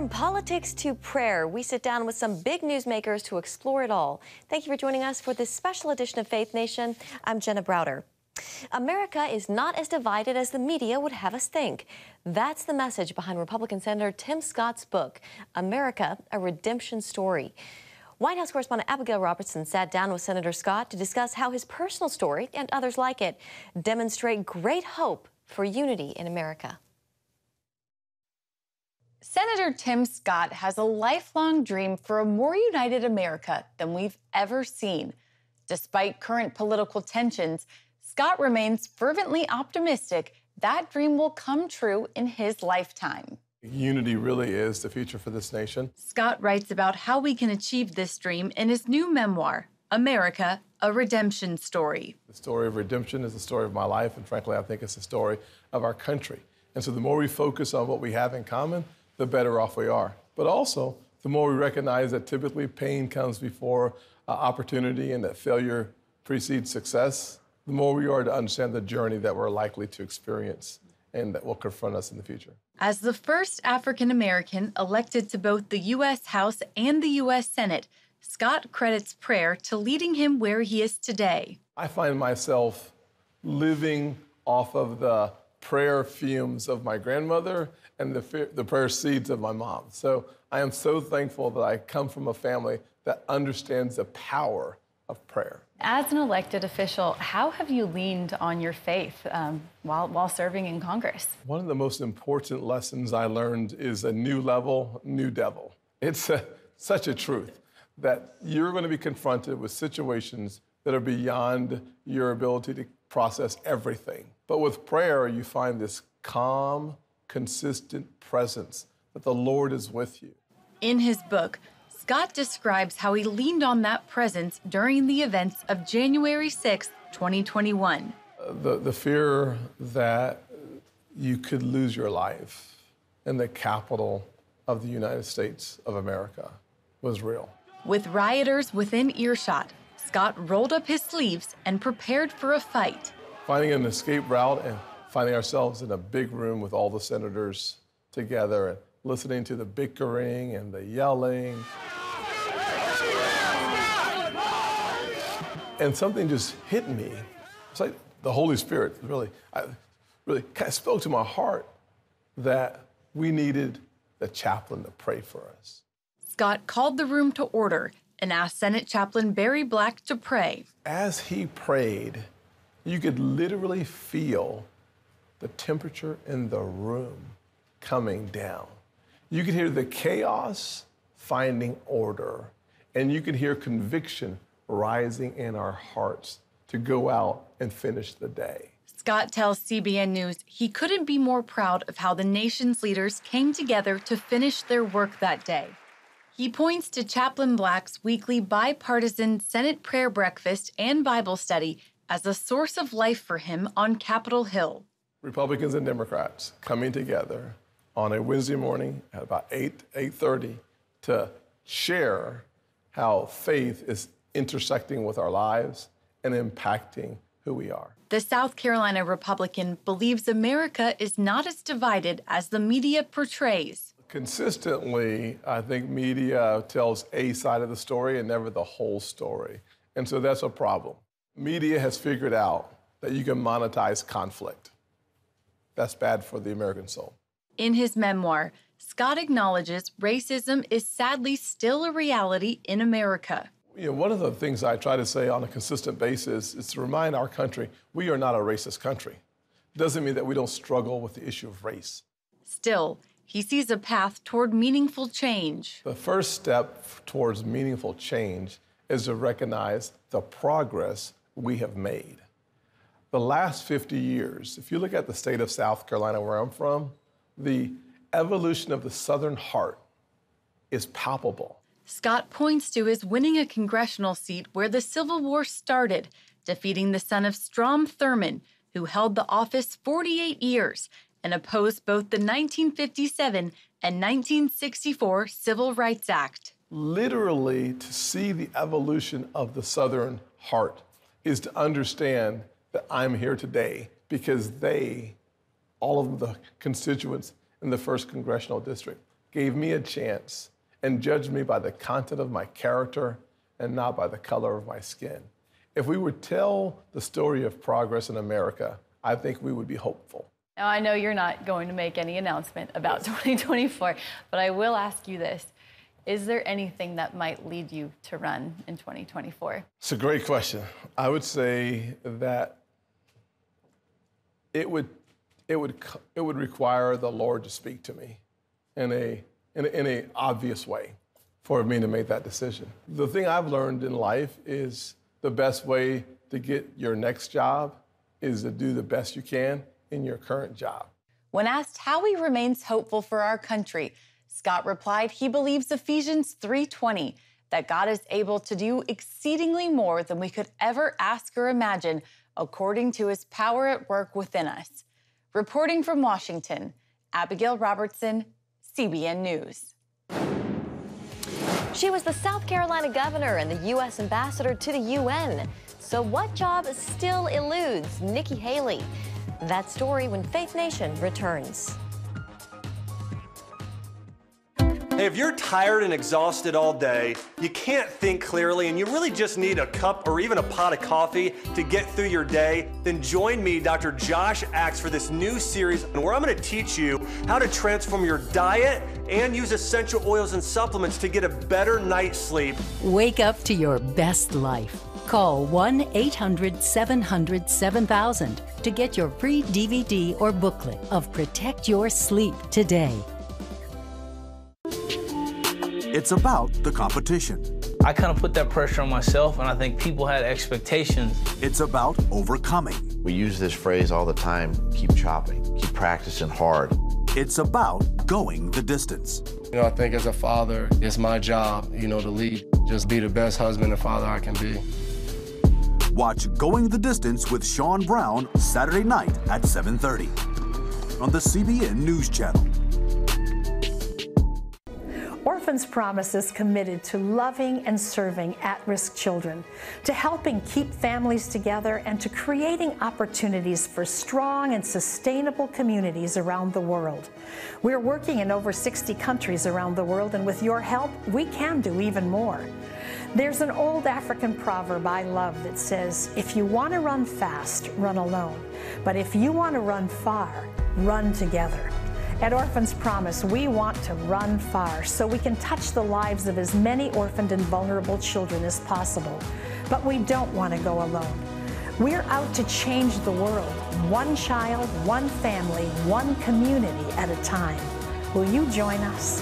From politics to prayer, we sit down with some big newsmakers to explore it all. Thank you for joining us for this special edition of Faith Nation. I'm Jenna Browder. America is not as divided as the media would have us think. That's the message behind Republican Senator Tim Scott's book, America, A Redemption Story. White House correspondent Abigail Robertson sat down with Senator Scott to discuss how his personal story and others like it demonstrate great hope for unity in America. Senator Tim Scott has a lifelong dream for a more united America than we've ever seen. Despite current political tensions, Scott remains fervently optimistic that dream will come true in his lifetime. Unity really is the future for this nation. Scott writes about how we can achieve this dream in his new memoir, America, A Redemption Story. The story of redemption is the story of my life, and frankly, I think it's the story of our country. And so the more we focus on what we have in common, the better off we are. But also, the more we recognize that typically pain comes before opportunity and that failure precedes success, the more we are to understand the journey that we're likely to experience and that will confront us in the future. As the first African American elected to both the U.S. House and the U.S. Senate, Scott credits prayer to leading him where he is today. I find myself living off of the prayer fumes of my grandmother and the prayer seeds of my mom. So I am so thankful that I come from a family that understands the power of prayer. As an elected official, how have you leaned on your faith while serving in Congress? One of the most important lessons I learned is a new level, new devil. It's such a truth that you're going to be confronted with situations that are beyond your ability to process everything. But with prayer, you find this calm, consistent presence that the Lord is with you. In his book, Scott describes how he leaned on that presence during the events of January 6, 2021. The fear that you could lose your life in the capital of the United States of America was real. With rioters within earshot, Scott rolled up his sleeves and prepared for a fight. Finding an escape route and finding ourselves in a big room with all the senators together and listening to the bickering and the yelling. And something just hit me. It's like the Holy Spirit really kind of spoke to my heart that we needed the chaplain to pray for us. Scott called the room to order and asked Senate Chaplain Barry Black to pray. As he prayed, you could literally feel the temperature in the room coming down. You could hear the chaos finding order, and you could hear conviction rising in our hearts to go out and finish the day. Scott tells CBN News he couldn't be more proud of how the nation's leaders came together to finish their work that day. He points to Chaplain Black's weekly bipartisan Senate prayer breakfast and Bible study as a source of life for him on Capitol Hill. Republicans and Democrats coming together on a Wednesday morning at about 8:30 to share how faith is intersecting with our lives and impacting who we are. The South Carolina Republican believes America is not as divided as the media portrays. Consistently, I think media tells a side of the story and never the whole story. And so that's a problem. Media has figured out that you can monetize conflict. That's bad for the American soul. In his memoir, Scott acknowledges racism is sadly still a reality in America. You know, one of the things I try to say on a consistent basis is to remind our country we are not a racist country. It doesn't mean that we don't struggle with the issue of race. Still, he sees a path toward meaningful change. The first step towards meaningful change is to recognize the progress we have made. The last 50 years, if you look at the state of South Carolina, where I'm from, the evolution of the Southern heart is palpable. Scott points to his winning a congressional seat where the Civil War started, defeating the son of Strom Thurmond, who held the office 48 years and opposed both the 1957 and 1964 Civil Rights Act. Literally, to see the evolution of the Southern heart is to understand that I'm here today because all of the constituents in the 1st Congressional District, gave me a chance and judged me by the content of my character and not by the color of my skin. If we would tell the story of progress in America, I think we would be hopeful. Now, I know you're not going to make any announcement about 2024, but I will ask you this. Is there anything that might lead you to run in 2024? It's a great question. I would say that it would require the Lord to speak to me in a obvious way for me to make that decision. The thing I've learned in life is the best way to get your next job is to do the best you can in your current job. When asked how he remains hopeful for our country, Scott replied he believes Ephesians 3:20, that God is able to do exceedingly more than we could ever ask or imagine, according to his power at work within us. Reporting from Washington, Abigail Robertson, CBN News. She was the South Carolina governor and the U.S. ambassador to the UN. So what job still eludes Nikki Haley? That story when Faith Nation returns. Hey, if you're tired and exhausted all day, you can't think clearly, and you really just need a cup or even a pot of coffee to get through your day, then join me, Dr. Josh Axe, for this new series where I'm going to teach you how to transform your diet and use essential oils and supplements to get a better night's sleep. Wake up to your best life. Call 1-800-700-7000 to get your free DVD or booklet of Protect Your Sleep today. It's about the competition. I kind of put that pressure on myself, and I think people had expectations. It's about overcoming. We use this phrase all the time, keep chopping, keep practicing hard. It's about going the distance. I think as a father, it's my job, to lead. Just be the best husband and father I can be. Watch Going the Distance with Sean Brown Saturday night at 7:30 on the CBN News Channel. Orphans Promise is committed to loving and serving at-risk children, to helping keep families together, and to creating opportunities for strong and sustainable communities around the world. We're working in over 60 countries around the world, and with your help, we can do even more. There's an old African proverb I love that says, if you want to run fast, run alone. But if you want to run far, run together. At Orphans Promise, we want to run far so we can touch the lives of as many orphaned and vulnerable children as possible. But we don't want to go alone. We're out to change the world, one child, one family, one community at a time. Will you join us?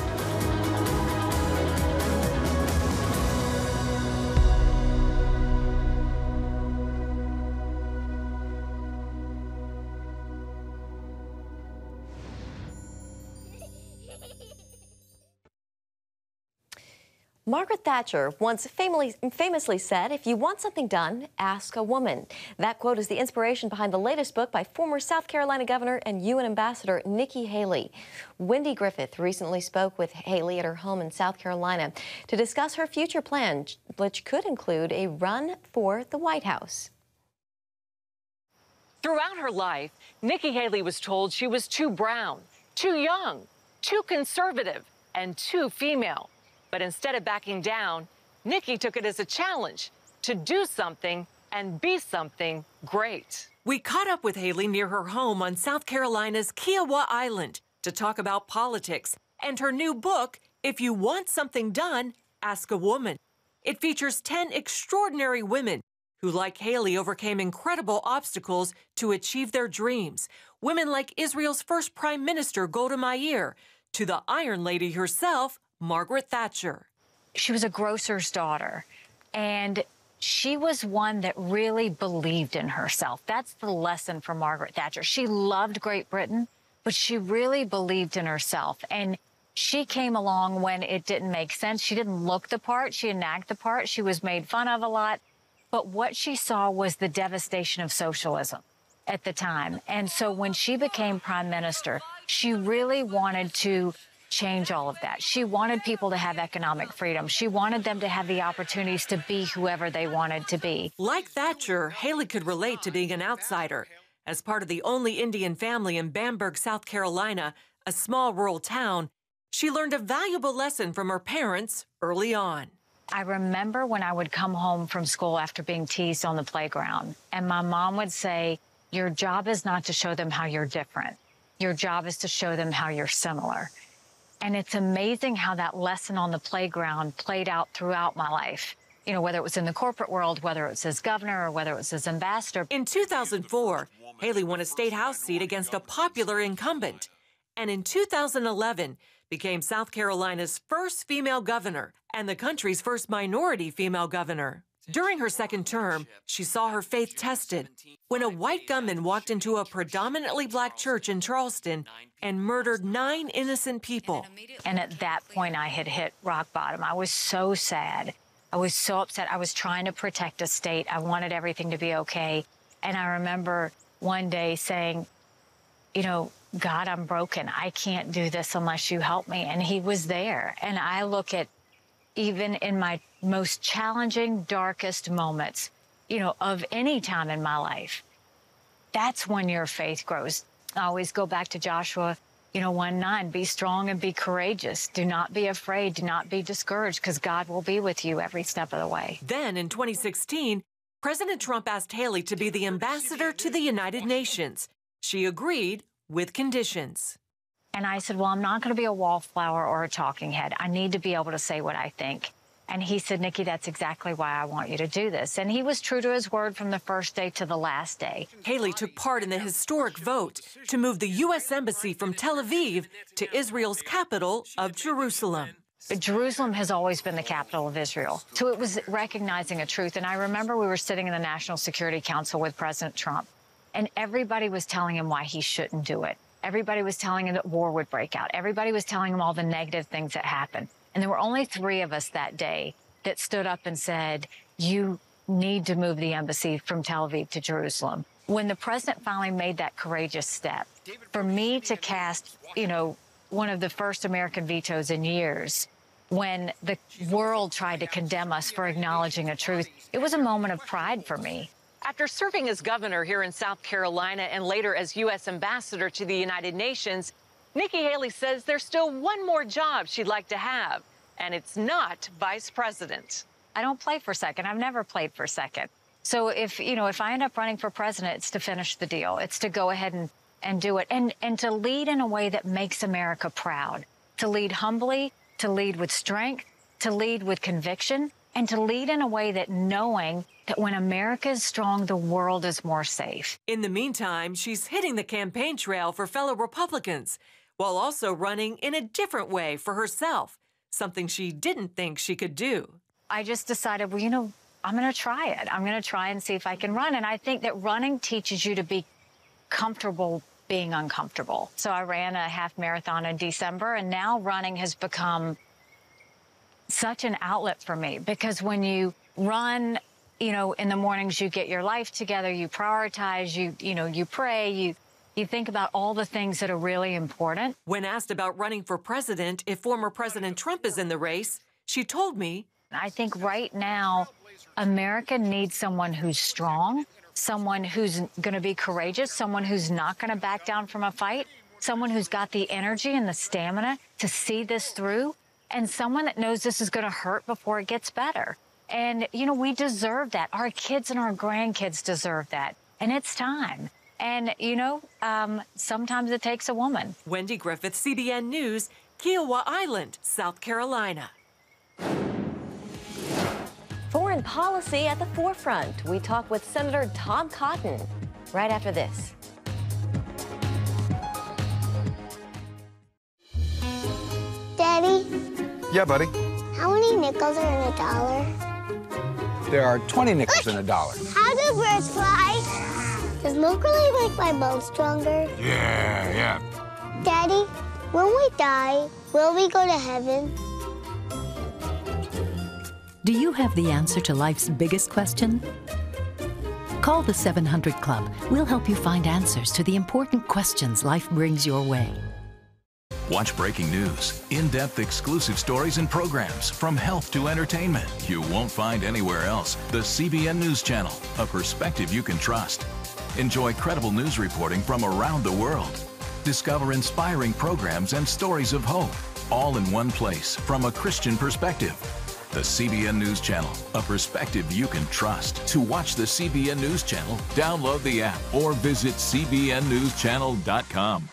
Margaret Thatcher once famously said, if you want something done, ask a woman. That quote is the inspiration behind the latest book by former South Carolina Governor and UN Ambassador Nikki Haley. Wendy Griffith recently spoke with Haley at her home in South Carolina to discuss her future plan, which could include a run for the White House. Throughout her life, Nikki Haley was told she was too brown, too young, too conservative, and too female. But instead of backing down, Nikki took it as a challenge to do something and be something great. We caught up with Haley near her home on South Carolina's Kiowa Island to talk about politics and her new book, If You Want Something Done, Ask a Woman. It features 10 extraordinary women who, like Haley, overcame incredible obstacles to achieve their dreams. Women like Israel's first Prime Minister, Golda Meir, to the Iron Lady herself, Margaret Thatcher. She was a grocer's daughter, and she was one that really believed in herself. That's the lesson from Margaret Thatcher. She loved Great Britain, but she really believed in herself. And she came along when it didn't make sense. She didn't look the part. She didn't act the part. She was made fun of a lot. But what she saw was the devastation of socialism at the time. And so when she became prime minister, she really wanted to change all of that. She wanted people to have economic freedom. She wanted them to have the opportunities to be whoever they wanted to be. Like Thatcher, Haley could relate to being an outsider. As part of the only Indian family in Bamberg, South Carolina, a small rural town, she learned a valuable lesson from her parents early on. I remember when I would come home from school after being teased on the playground, and my mom would say, your job is not to show them how you're different. Your job is to show them how you're similar. And it's amazing how that lesson on the playground played out throughout my life. You know, whether it was in the corporate world, whether it was as governor, or whether it was as ambassador. In 2004, Haley won a state house seat against a popular incumbent. And in 2011, became South Carolina's first female governor and the country's first minority female governor. During her second term, she saw her faith tested when a white gunman walked into a predominantly black church in Charleston and murdered 9 innocent people. And at that point, I had hit rock bottom. I was so sad. I was so upset. I was trying to protect a state. I wanted everything to be okay. And I remember one day saying, you know, God, I'm broken. I can't do this unless you help me. And he was there. And I look at, even in my most challenging, darkest moments, you know, of any time in my life, that's when your faith grows. I always go back to Joshua, you know, 1:9, be strong and be courageous. Do not be afraid. Do not be discouraged, because God will be with you every step of the way. Then in 2016, President Trump asked Haley to be the ambassador to the United Nations. She agreed with conditions. And I said, well, I'm not going to be a wallflower or a talking head. I need to be able to say what I think. And he said, Nikki, that's exactly why I want you to do this. And he was true to his word from the first day to the last day. Haley took part in the historic vote to move the U.S. Embassy from Tel Aviv to Israel's capital of Jerusalem. Jerusalem has always been the capital of Israel. So it was recognizing a truth. And I remember we were sitting in the National Security Council with President Trump, and everybody was telling him why he shouldn't do it. Everybody was telling him that war would break out. Everybody was telling him all the negative things that happened. And there were only 3 of us that day that stood up and said, you need to move the embassy from Tel Aviv to Jerusalem. When the president finally made that courageous step, for me to cast, you know, one of the first American vetoes in years, when the world tried to condemn us for acknowledging a truth, it was a moment of pride for me. After serving as governor here in South Carolina and later as U.S. ambassador to the United Nations, Nikki Haley says there's still one more job she'd like to have, and it's not vice president. I don't play for second. I've never played for second. So if I end up running for president, it's to finish the deal. It's to go ahead and do it, and to lead in a way that makes America proud, to lead humbly, to lead with strength, to lead with conviction, and to lead in a way that knowing that when America is strong, the world is more safe. In the meantime, she's hitting the campaign trail for fellow Republicans, while also running in a different way for herself, something she didn't think she could do. I just decided, well, you know, I'm going to try it. I'm going to try and see if I can run. And I think that running teaches you to be comfortable being uncomfortable. So I ran a half marathon in December, and now running has become such an outlet for me, because when you run, you know, in the mornings, you get your life together, you prioritize, you pray, you think about all the things that are really important. When asked about running for president if former President Trump is in the race, she told me, I think right now, America needs someone who's strong, someone who's going to be courageous, someone who's not going to back down from a fight, someone who's got the energy and the stamina to see this through, and someone that knows this is going to hurt before it gets better. And, you know, we deserve that. Our kids and our grandkids deserve that. And it's time. And, you know, sometimes it takes a woman. Wendy Griffith, CBN News, Kiowa Island, South Carolina. Foreign policy at the forefront. We talk with Senator Tom Cotton right after this. Daddy? Yeah, buddy. How many nickels are in a dollar? There are 20 nickels in a dollar. How do birds fly? Does milk really make my bones stronger? Yeah. Daddy, when we die, will we go to heaven? Do you have the answer to life's biggest question? Call the 700 Club. We'll help you find answers to the important questions life brings your way. Watch breaking news, in-depth exclusive stories and programs from health to entertainment you won't find anywhere else. The CBN News Channel, a perspective you can trust. Enjoy credible news reporting from around the world. Discover inspiring programs and stories of hope. all in one place from a Christian perspective. The CBN News Channel, a perspective you can trust. To watch the CBN News Channel, download the app or visit cbnnewschannel.com.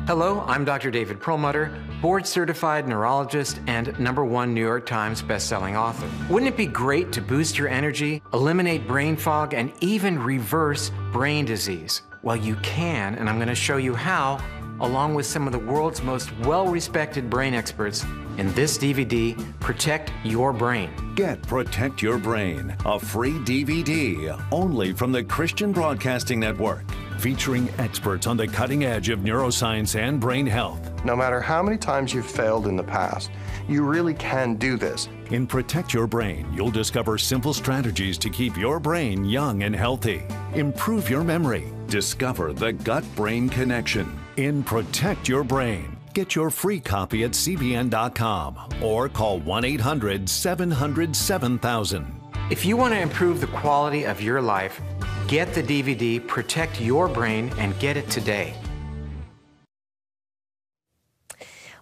Hello, I'm Dr. David Perlmutter, board-certified neurologist and #1 New York Times bestselling author. Wouldn't it be great to boost your energy, eliminate brain fog, and even reverse brain disease? Well, you can, and I'm going to show you how, along with some of the world's most well-respected brain experts in this DVD, Protect Your Brain. Get Protect Your Brain, a free DVD only from the Christian Broadcasting Network, featuring experts on the cutting edge of neuroscience and brain health. No matter how many times you've failed in the past, you really can do this. In Protect Your Brain, you'll discover simple strategies to keep your brain young and healthy. Improve your memory. Discover the gut-brain connection. In Protect Your Brain, get your free copy at cbn.com or call 1-800-700-7000. If you want to improve the quality of your life, get the DVD Protect Your Brain and get it today.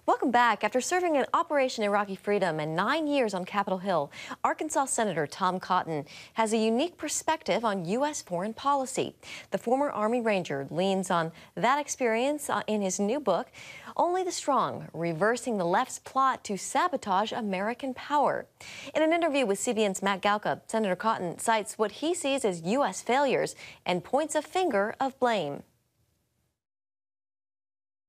Welcome back. After serving in Operation Iraqi Freedom and 9 years on Capitol Hill, Arkansas Senator Tom Cotton has a unique perspective on U.S. foreign policy. The former Army Ranger leans on that experience in his new book, Only the Strong, Reversing the Left's Plot to Sabotage American Power. In an interview with CBN's Matt Galka, Senator Cotton cites what he sees as U.S. failures and points a finger of blame.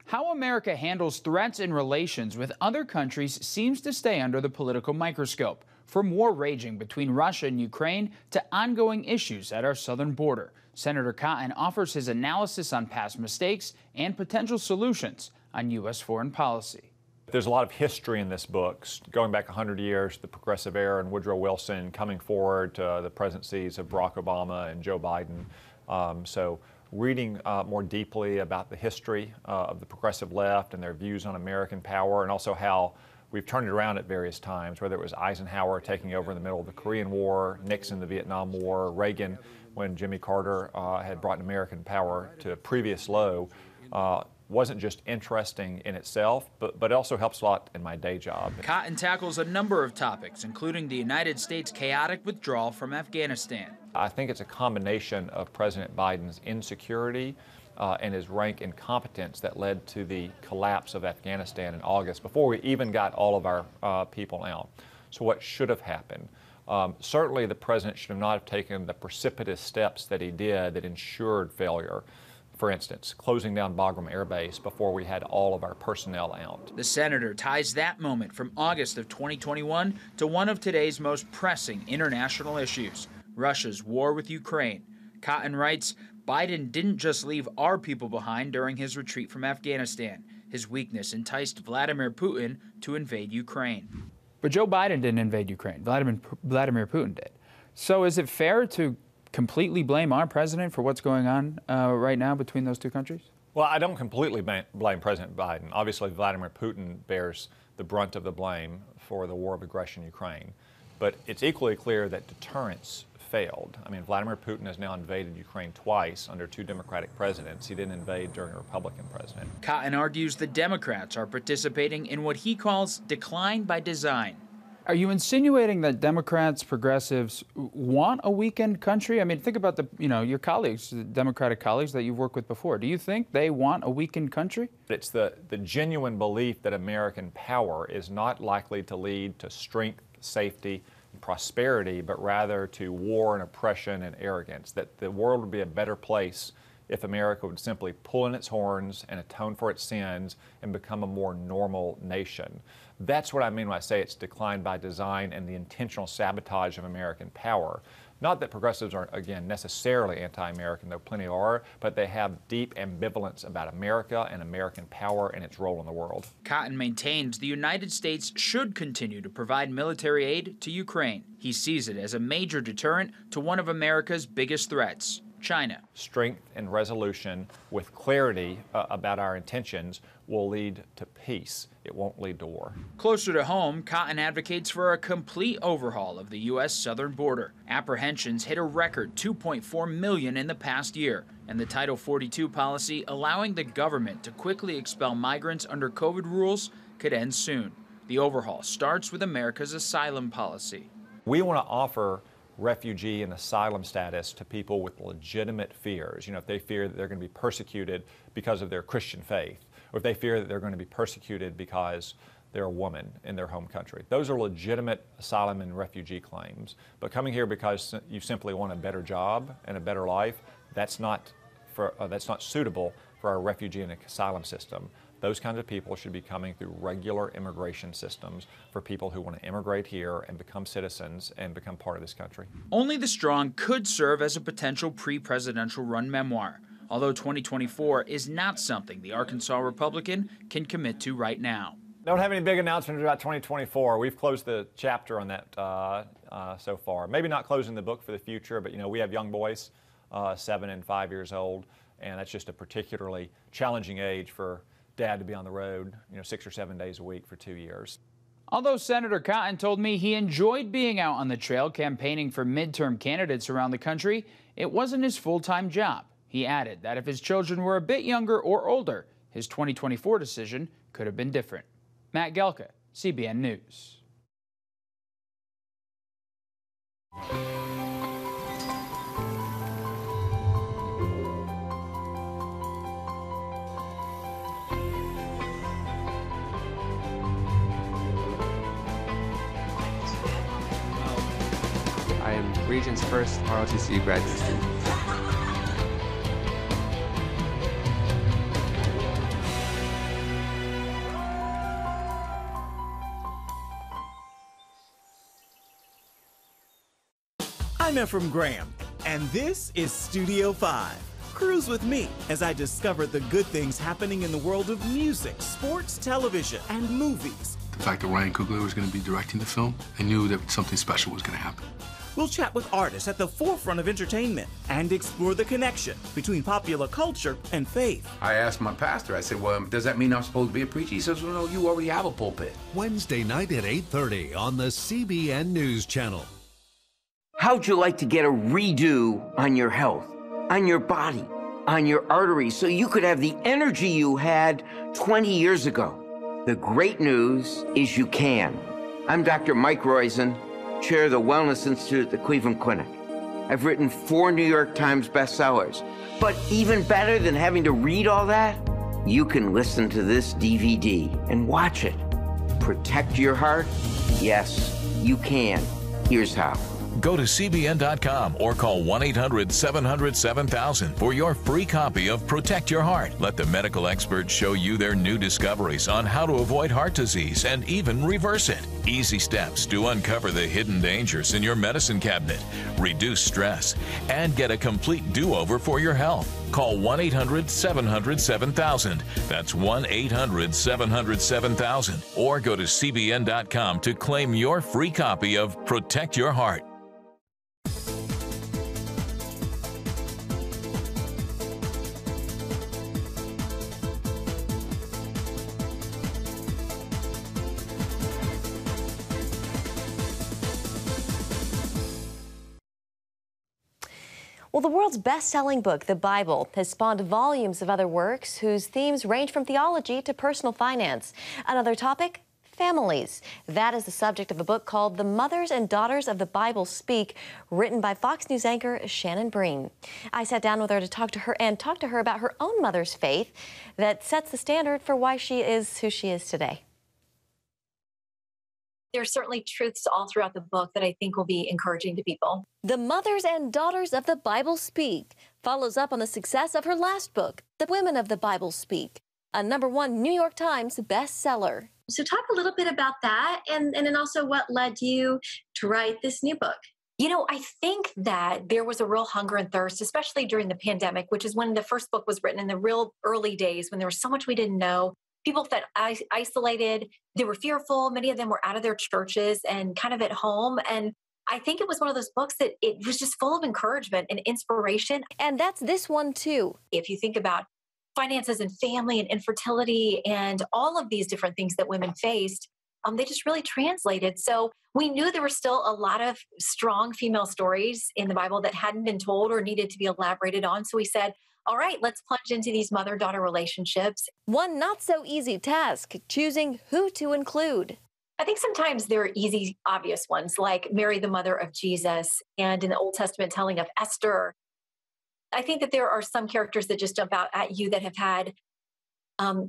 How America handles threats and relations with other countries seems to stay under the political microscope, from war raging between Russia and Ukraine to ongoing issues at our southern border. Senator Cotton offers his analysis on past mistakes and potential solutions on U.S. foreign policy. There's a lot of history in this book, going back 100 years, the progressive era and Woodrow Wilson, coming forward to the presidencies of Barack Obama and Joe Biden. So reading more deeply about the history of the progressive left and their views on American power, and also how we've turned it around at various times, whether it was Eisenhower taking over in the middle of the Korean War, Nixon the Vietnam War, Reagan when Jimmy Carter had brought American power to a previous low. Wasn't just interesting in itself, but also helps a lot in my day job. Cotton tackles a number of topics, including the United States' chaotic withdrawal from Afghanistan. I think it's a combination of President Biden's insecurity and his rank incompetence that led to the collapse of Afghanistan in August, before we even got all of our people out. So what should have happened? Certainly the president should not have taken the precipitous steps that he did that ensured failure. For instance, closing down Bagram Air Base before we had all of our personnel out. The senator ties that moment from August of 2021 to one of today's most pressing international issues, Russia's war with Ukraine. Cotton writes, Biden didn't just leave our people behind during his retreat from Afghanistan. His weakness enticed Vladimir Putin to invade Ukraine. But Joe Biden didn't invade Ukraine. Vladimir Putin did. So is it fair to completely blame our president for what's going on right now between those two countries? Well, I don't completely blame President Biden. Obviously, Vladimir Putin bears the brunt of the blame for the war of aggression in Ukraine. But it's equally clear that deterrence failed. I mean, Vladimir Putin has now invaded Ukraine twice under two Democratic presidents. He didn't invade during a Republican president. Cotton argues the Democrats are participating in what he calls decline by design. Are you insinuating that Democrats, progressives want a weakened country? I mean, think about your colleagues, the Democratic colleagues that you've worked with before. Do you think they want a weakened country? It's the genuine belief that American power is not likely to lead to strength, safety, and prosperity, but rather to war and oppression and arrogance, that the world would be a better place if America would simply pull in its horns and atone for its sins and become a more normal nation. That's what I mean when I say it's decline by design and the intentional sabotage of American power. Not that progressives are, again, necessarily anti-American, though plenty are, but they have deep ambivalence about America and American power and its role in the world. Cotton maintains the United States should continue to provide military aid to Ukraine. He sees it as a major deterrent to one of America's biggest threats, China. Strength and resolution with clarity about our intentions will lead to peace. It won't lead to war. Closer to home, Cotton advocates for a complete overhaul of the U.S. southern border. Apprehensions hit a record 2.4 million in the past year, and the Title 42 policy allowing the government to quickly expel migrants under COVID rules could end soon. The overhaul starts with America's asylum policy. We want to offer refugee and asylum status to people with legitimate fears. You know, if they fear that they're going to be persecuted because of their Christian faith, or if they fear that they're going to be persecuted because they're a woman in their home country. Those are legitimate asylum and refugee claims. But coming here because you simply want a better job and a better life, that's not suitable for our refugee and asylum system. Those kinds of people should be coming through regular immigration systems for people who want to immigrate here and become citizens and become part of this country. Only the Strong could serve as a potential pre-presidential run memoir, although 2024 is not something the Arkansas Republican can commit to right now. Don't have any big announcements about 2024. We've closed the chapter on that so far. Maybe not closing the book for the future, but you know, we have young boys, 7 and 5 years old, and that's just a particularly challenging age for Dad to be on the road, you know, 6 or 7 days a week for 2 years. Although Senator Cotton told me he enjoyed being out on the trail campaigning for midterm candidates around the country, it wasn't his full-time job. He added that if his children were a bit younger or older, his 2024 decision could have been different. Matt Gelka, CBN News. I am Region's first ROTC graduate student. I'm Ephraim Graham, and this is Studio 5. Cruise with me as I discover the good things happening in the world of music, sports, television, and movies. The fact that Ryan Coogler was going to be directing the film, I knew that something special was going to happen. We'll chat with artists at the forefront of entertainment and explore the connection between popular culture and faith. I asked my pastor, I said, well, does that mean I'm supposed to be a preacher? He says, well, no, you already have a pulpit. Wednesday night at 8:30 on the CBN News Channel. How'd you like to get a redo on your health, on your body, on your arteries, so you could have the energy you had 20 years ago? The great news is you can. I'm Dr. Mike Roizen, chair of the Wellness Institute at the Cleveland Clinic. I've written 4 New York Times bestsellers. But even better than having to read all that, you can listen to this DVD and watch it. Protect your heart? Yes, you can. Here's how. Go to cbn.com or call 1-800-700-7000 for your free copy of Protect Your Heart. Let the medical experts show you their new discoveries on how to avoid heart disease and even reverse it. Easy steps to uncover the hidden dangers in your medicine cabinet, reduce stress, and get a complete do-over for your health. Call 1-800-700-7000. That's 1-800-700-7000. Or go to cbn.com to claim your free copy of Protect Your Heart. Well, the world's best-selling book, the Bible, has spawned volumes of other works whose themes range from theology to personal finance. Another topic, families. That is the subject of a book called The Mothers and Daughters of the Bible Speak, written by Fox News anchor Shannon Breen. I sat down with her to talk to her about her own mother's faith that sets the standard for why she is who she is today. There's certainly truths all throughout the book that I think will be encouraging to people. The Mothers and Daughters of the Bible Speak follows up on the success of her last book, The Women of the Bible Speak, a #1 New York Times bestseller. So talk a little bit about that and then also what led you to write this new book. You know, I think that there was a real hunger and thirst, especially during the pandemic, which is when the first book was written in the real early days when there was so much we didn't know. People felt isolated. They were fearful. Many of them were out of their churches and kind of at home. And I think it was one of those books that it was just full of encouragement and inspiration. And that's this one too. If you think about finances and family and infertility and all of these different things that women faced, they just really translated. So we knew there were still a lot of strong female stories in the Bible that hadn't been told or needed to be elaborated on. So we said, all right, let's plunge into these mother-daughter relationships. One not so easy task, choosing who to include. I think sometimes there are easy, obvious ones, like Mary, the mother of Jesus, and in the Old Testament telling of Esther. I think that there are some characters that just jump out at you that have had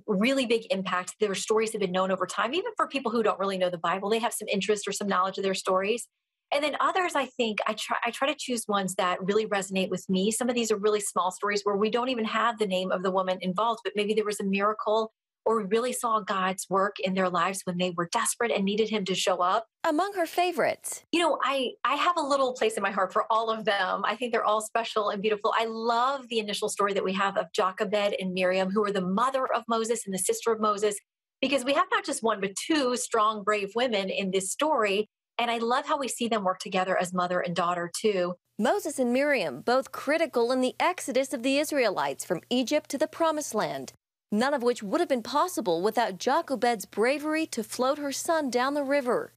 really big impact. Their stories have been known over time, even for people who don't really know the Bible. They have some interest or some knowledge of their stories. And then others, I think, I try to choose ones that really resonate with me. Some of these are really small stories where we don't even have the name of the woman involved, but maybe there was a miracle or we really saw God's work in their lives when they were desperate and needed him to show up. Among her favorites. You know, I have a little place in my heart for all of them. I think they're all special and beautiful. I love the initial story that we have of Jochebed and Miriam, who are the mother of Moses and the sister of Moses, because we have not just one, but two strong, brave women in this story. And I love how we see them work together as mother and daughter, too. Moses and Miriam, both critical in the exodus of the Israelites from Egypt to the Promised Land, none of which would have been possible without Jochebed's bravery to float her son down the river.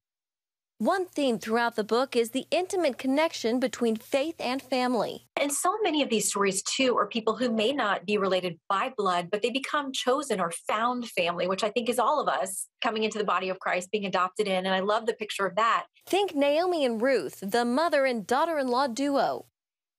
One theme throughout the book is the intimate connection between faith and family. And so many of these stories, too, are people who may not be related by blood, but they become chosen or found family, which I think is all of us coming into the body of Christ, being adopted in. And I love the picture of that. Think Naomi and Ruth, the mother and daughter-in-law duo.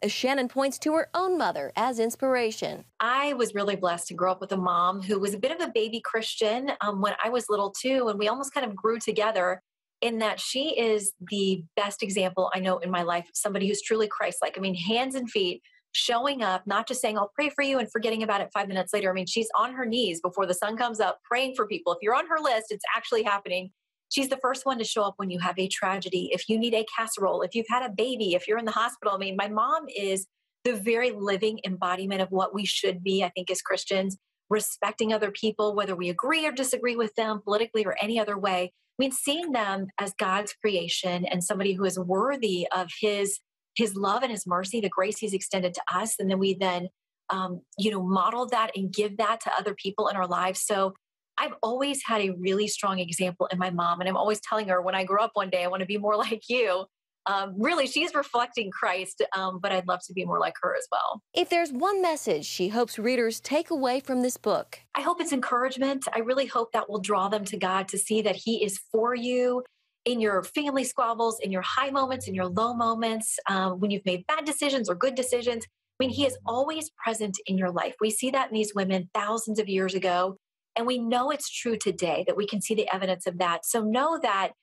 As Shannon points to her own mother as inspiration. I was really blessed to grow up with a mom who was a bit of a baby Christian when I was little, too. And we almost kind of grew together in that she is the best example I know in my life of somebody who's truly Christ-like. I mean, hands and feet, showing up, not just saying, I'll pray for you and forgetting about it 5 minutes later. I mean, she's on her knees before the sun comes up, praying for people. If you're on her list, it's actually happening. She's the first one to show up when you have a tragedy, if you need a casserole, if you've had a baby, if you're in the hospital. I mean, my mom is the very living embodiment of what we should be, I think, as Christians, respecting other people, whether we agree or disagree with them politically or any other way. I mean, seeing them as God's creation and somebody who is worthy of his love and his mercy, the grace he's extended to us. And then we then, model that and give that to other people in our lives. So I've always had a really strong example in my mom. And I'm always telling her when I grow up one day, I want to be more like you. Really, she's reflecting Christ, but I'd love to be more like her as well. If there's one message she hopes readers take away from this book, I hope it's encouragement. I really hope that will draw them to God, to see that he is for you in your family squabbles, in your high moments, in your low moments, when you've made bad decisions or good decisions. I mean, he is always present in your life. We see that in these women thousands of years ago, and we know it's true today, that we can see the evidence of that. So know that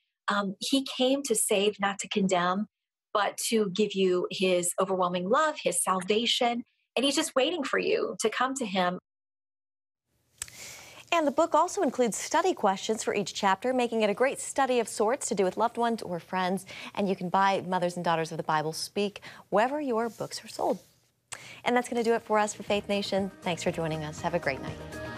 he came to save, not to condemn, but to give you his overwhelming love, his salvation. And he's just waiting for you to come to him. And the book also includes study questions for each chapter, making it a great study of sorts to do with loved ones or friends. And you can buy Mothers and Daughters of the Bible Speak wherever your books are sold. And that's going to do it for us for Faith Nation. Thanks for joining us. Have a great night.